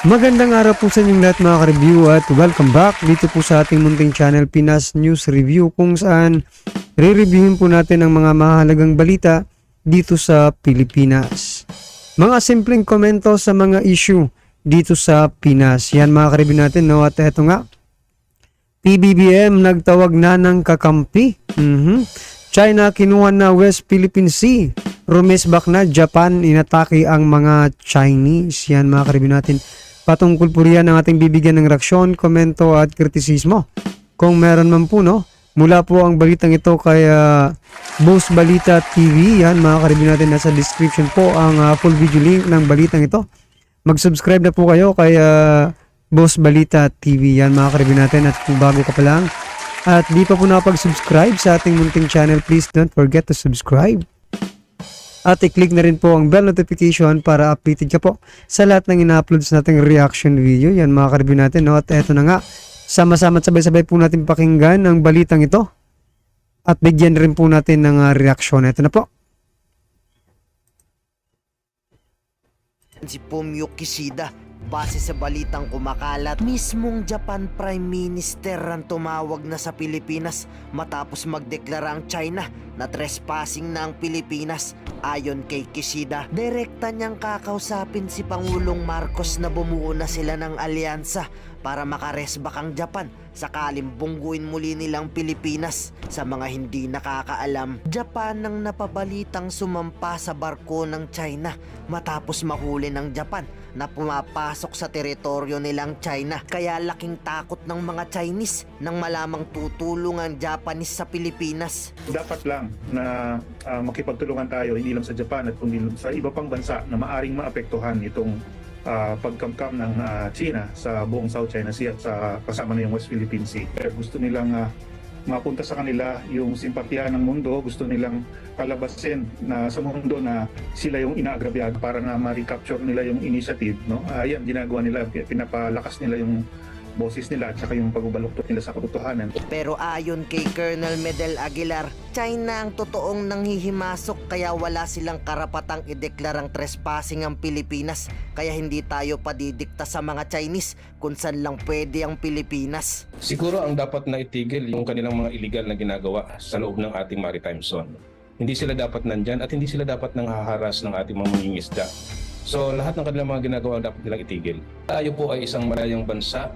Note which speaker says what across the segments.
Speaker 1: Magandang araw po sa inyong lahat mga ka-review at welcome back dito po sa ating munting channel Pinas News Review kung saan re-reviewin po natin ang mga mahalagang balita dito sa Pilipinas. Mga simpleng komento sa mga issue dito sa Pinas. Yan mga ka-review natin, no? At eto nga, PBBM nagtawag na ng kakampi. China kinuha na West Philippine Sea. Rumesbak na Japan, inatake ang mga Chinese. Yan mga ka-review natin. Patungkol po riyan ang ating bibigyan ng reaksyon, komento at kritisismo. Kung meron man po, no? Mula po ang balitang ito kay Boss Balita TV. Yan mga ka-review natin, nasa description po ang full video link ng balitang ito. Mag-subscribe na po kayo kay Boss Balita TV. Yan mga ka-review natin, at kung bago ka pa lang at di pa po nakapag-subscribe sa ating munting channel, please don't forget to subscribe. At i-click na rin po ang bell notification para updated ka po sa lahat ng ina-uploads nating reaction video. Yan mga ka-review natin, no? At eto na nga, sama-sama at sabay-sabay po natin pakinggan ang balitang ito. At bigyan rin po natin ng reaksyon. Eto na po.
Speaker 2: Si Fumio Kishida, base sa balitang kumakalat, mismong Japan Prime Minister ang tumawag na sa Pilipinas matapos magdeklara ang China na trespassing na ang Pilipinas. Ayon kay Kishida, direkta niyang kakausapin si Pangulong Marcos na bumuo na sila ng alyansa para makaresbak ang Japan sakaling bungguin muli nilang Pilipinas. Sa mga hindi nakakaalam, Japan ang napabalitang sumampa sa barko ng China matapos mahuli ng Japan na pumapasok sa teritoryo nilang China. Kaya laking takot ng mga Chinese nang malamang tutulong ang Japanese sa Pilipinas.
Speaker 3: Dapat lang na makipagtulungan tayo hindi lang sa Japan at kundi sa iba pang bansa na maaring maapektuhan itong pagkamkam ng China sa buong South China Sea at sa kasama na yung West Philippine Sea. Gusto nilang mapunta sa kanila yung simpatya ng mundo, gusto nilang palabasin na sa mundo na sila yung inaagrabyado para na ma-recapture nila yung initiative, no? Yan ginagawa nila, pinapalakas nila yung boses nila at saka yung pagbabaluktot nila sa katotohanan.
Speaker 2: Pero ayon kay Colonel Medel Aguilar, China ang totoong nanghihimasok kaya wala silang karapatang ideklarang trespassing ang Pilipinas, kaya hindi tayo padidikta sa mga Chinese kung saan lang pwede ang Pilipinas.
Speaker 4: Siguro ang dapat na itigil yung kanilang mga illegal na ginagawa sa loob ng ating maritime zone. Hindi sila dapat nandyan at hindi sila dapat nang haharas ng ating mga mangingisda. So lahat ng kanilang mga ginagawa dapat nilang itigil. Tayo po ay isang malayang bansa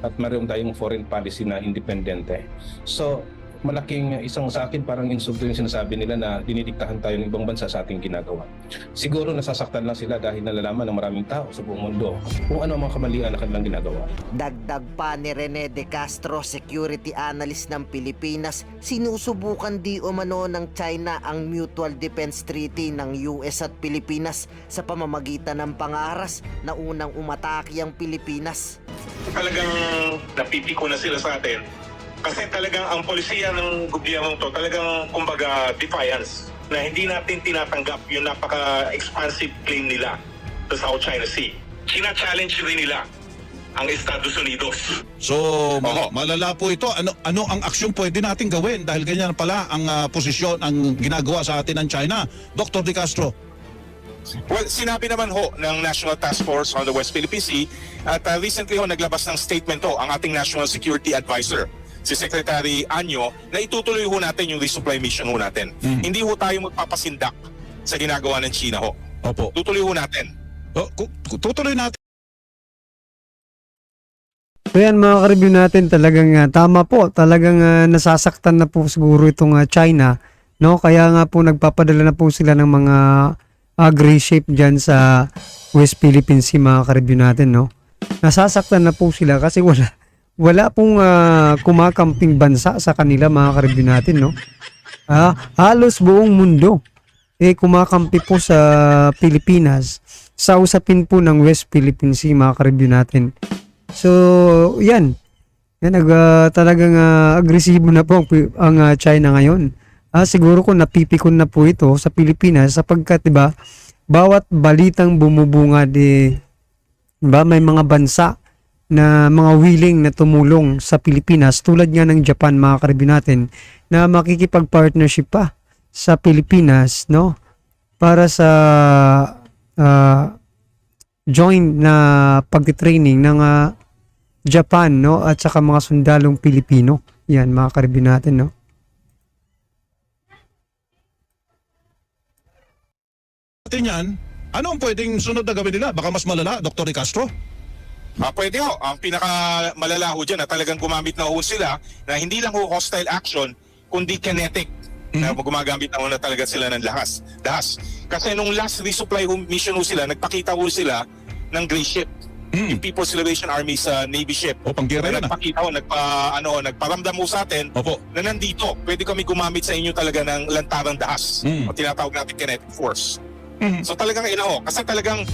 Speaker 4: at mayroon tayong foreign policy na independente. So, malaking isang sa akin parang insulto yung sinasabi nila na dinidiktahan tayo ng ibang bansa sa ating ginagawa. Siguro nasasaktan lang sila dahil nalalaman ng maraming tao sa buong mundo kung ano ang mga kamalian na kanilang ginagawa.
Speaker 2: Dagdag pa ni Rene De Castro, security analyst ng Pilipinas, sinusubukan di umano ng China ang Mutual Defense Treaty ng US at Pilipinas sa pamamagitan ng pangaras na unang umatake ang Pilipinas.
Speaker 5: Talagang napipiko na sila sa atin kasi talagang ang polisiya ng gobyerno to talagang kumbaga defiance na hindi natin tinatanggap yung napaka-expansive claim nila sa South China Sea. China-challenge rin nila ang Estados Unidos.
Speaker 6: So, malala po ito. Ano ang aksyon pwede natin gawin dahil ganyan pala ang posisyon, ang ginagawa sa atin ng China? Dr. De Castro.
Speaker 5: Well, sinabi naman ho ng National Task Force on the West Philippine Sea at recently ho naglabas ng statement ho ang ating National Security Advisor, si Secretary Anyo, na itutuloy ho natin yung resupply mission ho natin. Hindi ho tayo magpapasindak sa ginagawa ng China ho.
Speaker 6: Opo.
Speaker 5: Tutuloy ho natin.
Speaker 6: Tutuloy natin.
Speaker 1: So yan mga ka-review natin, talagang tama po. Talagang nasasaktan na po siguro itong China, no? Kaya nga po nagpapadala na po sila ng mga gray shape dyan sa West Philippine Sea mga ka-review natin, no? Nasasaktan na po sila kasi wala pong kumakamping bansa sa kanila mga ka-review natin, no? Halos buong mundo kumakampi po sa Pilipinas sa usapin po ng West Philippine Sea mga ka-review natin. So yan talagang agresibo na po ang China ngayon. Siguro kung napipikon na po ito sa Pilipinas sapagkat diba, bawat balitang bumubunga diba, may mga bansa na mga willing na tumulong sa Pilipinas tulad nga ng Japan mga ka-review natin na makikipag-partnership pa sa Pilipinas, no? Para sa joint na pagtitraining ng Japan, no, at saka mga sundalong Pilipino. Yan, mga ka-review natin, no.
Speaker 6: Atin yan, ano ang pwedeng sunod na gawin nila? Baka mas malala, Dr. De Castro?
Speaker 5: Pwede ho. Ang pinakamalala ho dyan na talagang gumamit na ho sila na hindi lang ho hostile action, kundi kinetic. Na gumagamit na ho na talaga sila ng dahas. Kasi nung last resupply mission ho sila, nagpakita ho sila ng gray ship. Yung People's Liberation Army sa Navy ship.
Speaker 6: O, panggera yan,
Speaker 5: Nagpakita ho, nagparamdam ho sa atin
Speaker 6: Opo.
Speaker 5: na nandito. Pwede kami gumamit sa inyo talaga ng lantarang dahas. O tinatawag natin kinetic force. So talagang kasi talagang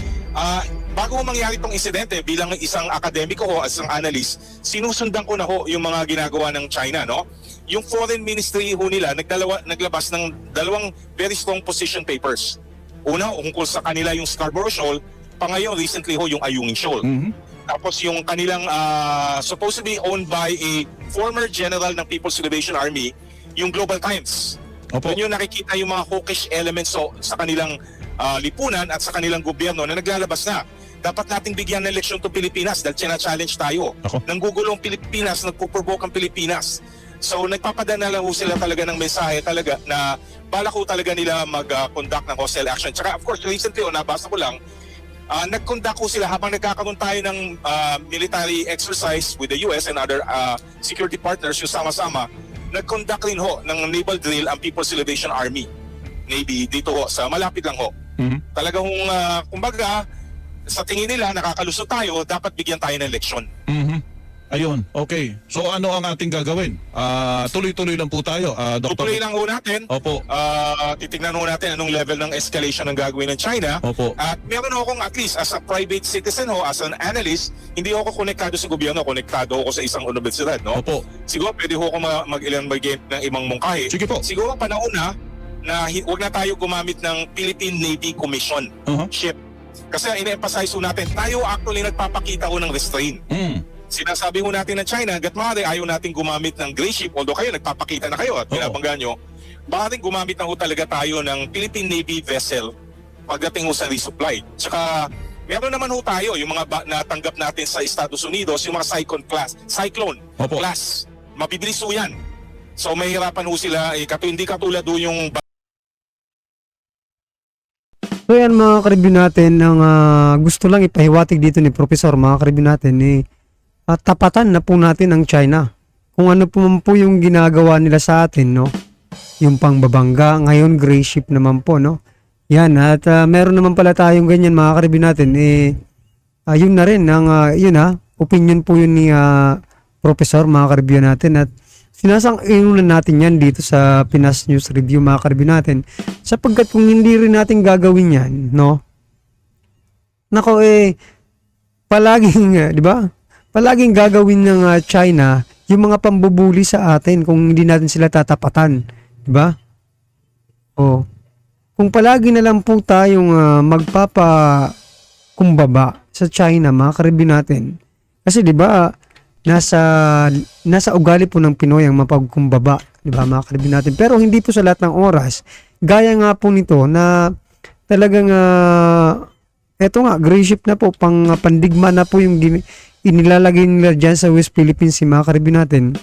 Speaker 5: bago mangyari itong insidente bilang isang akademiko o isang analyst, sinusundan ko na ho yung mga ginagawa ng China, no? Yung foreign ministry ho nila naglabas ng dalawang very strong position papers. Una, ungkol sa kanila yung Scarborough Shoal, pangayon recently ho yung Ayungin Shoal. Tapos yung kanilang supposedly owned by a former general ng People's Liberation Army, yung Global Times.
Speaker 6: Opo.
Speaker 5: Doon yung nakikita yung mga hawkish elements sa kanilang lipunan at sa kanilang gobyerno na naglalabas na. Dapat nating bigyan ng leksyon itong Pilipinas dahil challenge tayo.
Speaker 6: Ako.
Speaker 5: Nanggugulong Pilipinas, nagpo-provoke ang Pilipinas. So nagpapadala lang ho sila talaga ng mensahe talaga na balak ho talaga nila mag-conduct ng hostile action. Tsaka of course recently, nabasa ko lang, nag-conduct ho sila habang nagkakaroon tayo ng military exercise with the US and other security partners yung sama-sama. Nag-conduct rin ho ng naval drill ang People's Liberation Army. Navy dito ho, sa malapit lang ho. Talagang kumbaga, sa tingin nila nakakalusot tayo, dapat bigyan tayo ng leksyon.
Speaker 6: Ayun, okay. So ano ang ating gagawin? Tuloy-tuloy lang po tayo, Dr.
Speaker 5: Tutuloy lang ho natin.
Speaker 6: Opo.
Speaker 5: Titignan ho natin anong level ng escalation ng gagawin ng China.
Speaker 6: Opo.
Speaker 5: At meron ho akong at least as a private citizen ho, as an analyst, hindi ho ako konektado sa gobyerno, konektado ako sa isang universidad, no?
Speaker 6: Opo.
Speaker 5: Siguro pwede ho ako mag-ilan ng ibang mungkahi.
Speaker 6: Sige po.
Speaker 5: Siguro panahon na huwag na tayo gumamit ng Philippine Navy Commission ship. Kasi ina-emphasize ho natin, tayo actually nagpapakita ho ng restraint. Sinasabi ho natin ng China, hanggat maaari ayaw natin gumamit ng gray ship, although kayo nagpapakita na kayo at pinabangga nyo, maaaring gumamit na ho talaga tayo ng Philippine Navy vessel pagdating ho sa resupply. Tsaka meron naman ho tayo, yung mga natanggap natin sa Estados Unidos, yung mga Cyclone
Speaker 6: Opo.
Speaker 5: class. Mabibilis ho yan. So mahirapan ho sila, hindi katulad ho yung
Speaker 1: So yan mga ka-review natin, ang gusto lang ipahiwatig dito ni Professor, mga ka-review natin, tapatan na po natin ang China. Kung ano po yung ginagawa nila sa atin, no? Yung pangbabangga, ngayon gray ship naman po, no? Yan, at meron naman pala tayong ganyan mga ka-review natin, yun na rin, opinion po yun ni Professor, mga ka-review natin, at sinasang-inunan natin yan dito sa Pinas News Review, mga ka-review natin, sapagkat kung hindi rin natin gagawin yan, no? Nako palaging, di ba? Palaging gagawin ng China yung mga pambubuli sa atin kung hindi natin sila tatapatan, di ba? O kung palagi na lang po tayong magpapakumbaba sa China, mga ka-review natin. Kasi di ba, nasa ugali po ng Pinoy ang mapagkumbaba, di ba, mga ka-review natin. Pero hindi po sa lahat ng oras. Gaya nga po nito na talagang eto nga, gray ship na po, pandigma na po yung inilalagay nila dyan sa West Philippines, si mga ka-review natin.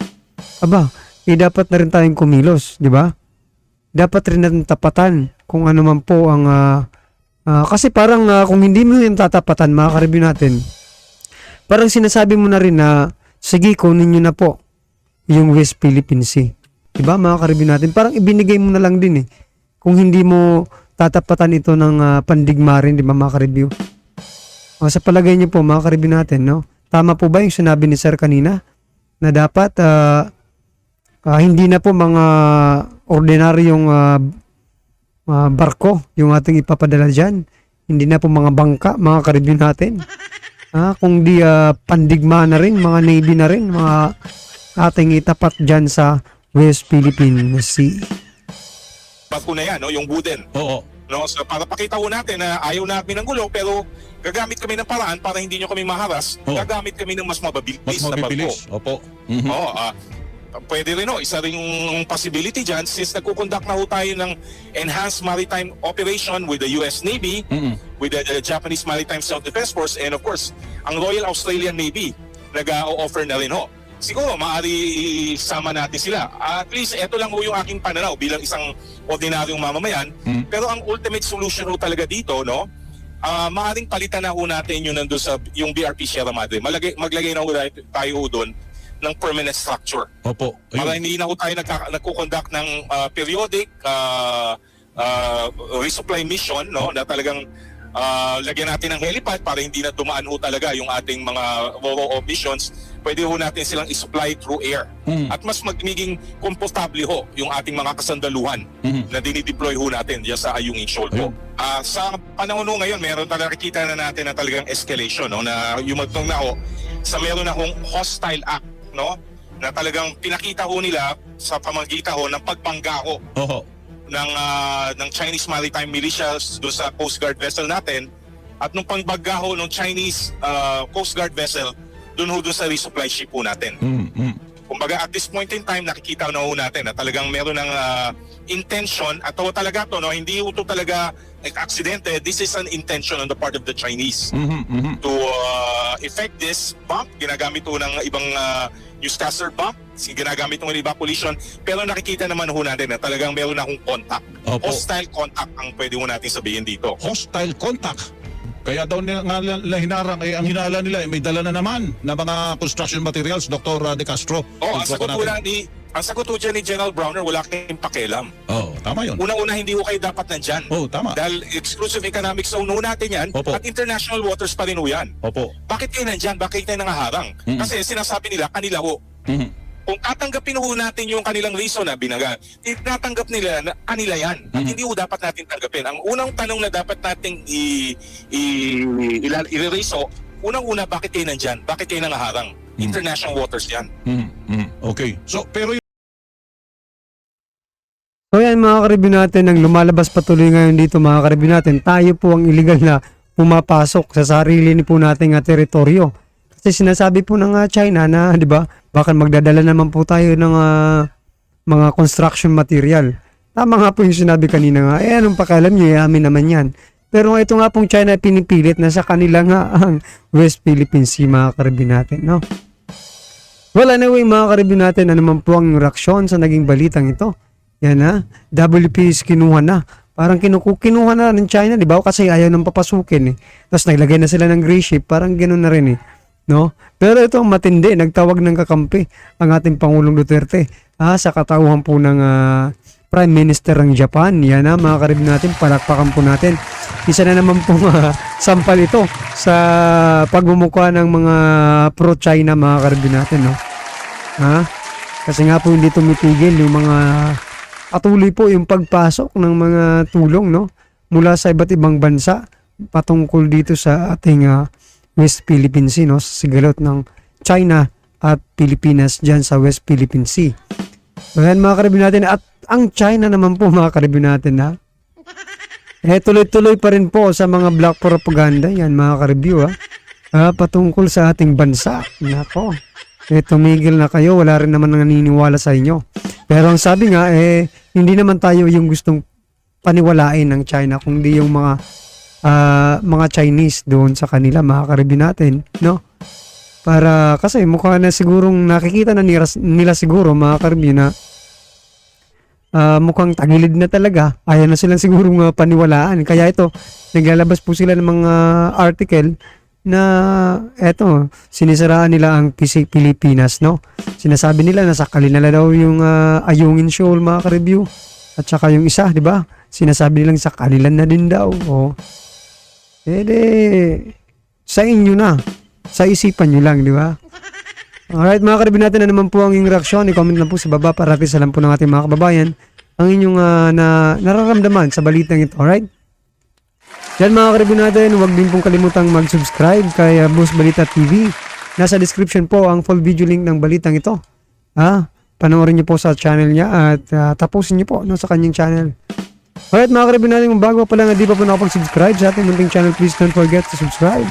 Speaker 1: Aba, dapat na rin tayong kumilos, di ba? Dapat rin natin tapatan kung ano man po ang kasi parang kung hindi mo yung tatapatan, mga ka-review natin, parang sinasabi mo na rin na sige, kunin nyo na po yung West Philippine Sea. Diba, mga ka-review natin? Parang ibinigay mo na lang din eh. Kung hindi mo tatapatan ito ng pandigma rin, diba, mga ka-review? Sa palagay nyo po, mga ka-review natin, no? Tama po ba yung sinabi ni Sir kanina? Na dapat hindi na po mga ordinaryong barko yung ating ipapadala dyan. Hindi na po mga bangka, mga ka-review natin. Kung di pandigma na rin, mga Navy na rin, mga ating itapat dyan sa West Philippine Sea.
Speaker 5: barko na yan, no? Yung wooden.
Speaker 6: Oo.
Speaker 5: No? So, para pakita ho natin na ayaw namin ng gulo, pero gagamit kami ng paraan para hindi nyo kami maharas.
Speaker 6: Oo.
Speaker 5: Gagamit kami ng mas mabilis
Speaker 6: Mas
Speaker 5: na barko.
Speaker 6: mabibilis. Opo.
Speaker 5: Oo, pwede rin isa ring possibility dyan since nagkukonduct na ho tayo ng enhanced maritime operation with the US Navy, with the Japanese Maritime Self-Defense Force, and of course, ang Royal Australian Navy nag-offer na rin ho. Siguro, maaari isama natin sila. At least, ito lang ho yung aking pananaw bilang isang ordinaryong mamamayan. Pero ang ultimate solution ho talaga dito, no? Maaaring palitan na ho natin yung nandun sa yung BRP Sierra Madre. Maglagay na ho tayo ho doon ng permanent structure.
Speaker 6: Opo.
Speaker 5: Para hindi na ho tayo nagkukonduct ng periodic resupply mission, no, na talagang lagyan natin ng helipad para hindi na dumaan ho talaga yung ating mga RORO missions. Pwede ho natin silang isupply through air. At mas magiging komportable ho yung ating mga kasandaluhan na dinideploy ho natin diyan sa Ayungin Shoal po. Sa panahon ho ngayon, meron talaga nakikita na natin na talagang escalation, no, na yumatong na ho sa meron na hong hostile act, no, na talagang pinakita ho nila sa pamagitan ho ng pagbangga ho ng Chinese maritime militias doon sa Coast Guard vessel natin, at nung pangbangga ho ng Chinese Coast Guard vessel doon sa resupply ship po natin. Kumbaga at this point in time nakikita na ho natin na talagang meron ng intention at talaga to, no, hindi ito talaga aksidente. This is an intention on the part of the Chinese to effect this bomb. Ginagamit ho ng ibang newscaster bomb, ginagamit ng evacuation, pero nakikita naman ho natin na talagang meron na akong contact. Hostile contact ang pwede ho natin sabihin dito.
Speaker 6: Hostile contact. Kaya daw nga hinarang, ang hinala nila may dala na naman na mga construction materials, Dr. De Castro.
Speaker 5: Ang sagot ho dyan ni General Browner, wala kayong pakialam.
Speaker 6: Tama yun.
Speaker 5: Unang-una, hindi ho kayo dapat nandyan.
Speaker 6: Tama.
Speaker 5: Dahil exclusive economic zone ho natin yan, at international waters pa rin ho yan. Bakit kayo nandyan? Bakit kayo nangaharang? Kasi sinasabi nila, kanila ho. Kung tatanggapin ho natin yung kanilang reason na binaga, tinatanggap nila na kanila yan. At hindi ho dapat natin tanggapin. Ang unang tanong na dapat nating i-reso, unang-una, bakit kayo nandyan? Bakit kayo nangaharang? International waters yan.
Speaker 6: Okay. So, pero
Speaker 1: So yan mga ka-review natin, ang lumalabas patuloy ngayon dito mga ka-review natin, tayo po ang illegal na pumapasok sa sarili po nating teritoryo. Kasi sinasabi po ng China na, di ba, baka magdadala naman po tayo ng mga construction material. Tama nga po yung sinabi kanina nga, anong pakialam nyo, amin naman yan. Pero ito nga pong China pinipilit na sa kanila nga ang West Philippine Sea mga ka-review natin, no? Well, anyway mga ka-review natin, ano man po ang reaksyon sa naging balitang ito? Yan WPS kinuha na. Parang kinuha na ng China, di ba? Kasi ayaw nang papasukin eh. Tapos naglagay na sila ng gray ship, parang ganoon na rin eh. No? Pero ito ang matindi, nagtawag ng kakampi ang ating Pangulong Duterte sa katauhan po ng Prime Minister ng Japan. Yan mga ka-review natin, palakpakan po natin. Isa na naman pong sampal ito sa pagmumukha ng mga pro-China mga ka-review natin, no? Kasi nga po hindi tumitigil yung mga patuloy po yung pagpasok ng mga tulong, no, mula sa iba't ibang bansa patungkol dito sa ating West Philippine Sea, no, sa sigalot ng China at Pilipinas dyan sa West Philippine Sea. So yan mga ka-review natin, at ang China naman po mga ka-review natin tuloy-tuloy pa rin po sa mga black propaganda yan mga ka-review patungkol sa ating bansa. Nako, tumigil na kayo, wala rin naman naniniwala sa inyo. Pero ang sabi nga, hindi naman tayo yung gustong paniwalain ng China, kundi yung mga Chinese doon sa kanila, mga ka-review natin, no? Para, kasi mukha na sigurong nakikita na nila siguro, mga ka-review, na mukhang tagilid na talaga. Ayaw na silang sigurong paniwalaan. Kaya ito, naglalabas po sila ng mga article na eto, sinisiraan nila ang PC Pilipinas, no? Sinasabi nila na sakali na daw yung Ayungin Shoal, mga ka-review. At saka yung isa, di ba? Sinasabi nilang sakali na din daw. Sa inyo na. Sa isipan nyo lang, di ba? Alright, mga ka-review natin, na naman po ang inyong reaksyon. I-comment na po sa baba para at least alam po ng ating mga kababayan ang inyong nararamdaman sa balitang ito. Alright? Yan mga ka-review natin, huwag din pong kalimutang mag-subscribe kay Boss Balita TV. Nasa description po ang full video link ng balitang ito. Panoorin niyo po sa channel niya at tapusin niyo po sa kanyang channel. Alright mga ka-review natin, kung bago pa lang di pa po nakapag-subscribe sa ating munting channel, please don't forget to subscribe.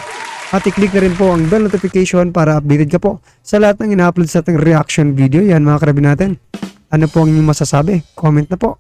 Speaker 1: At i-click na rin po ang bell notification para updated ka po sa lahat ng ina-upload sa ating reaction video. Yan mga karabi natin. Ano po ang inyong masasabi? Comment na po.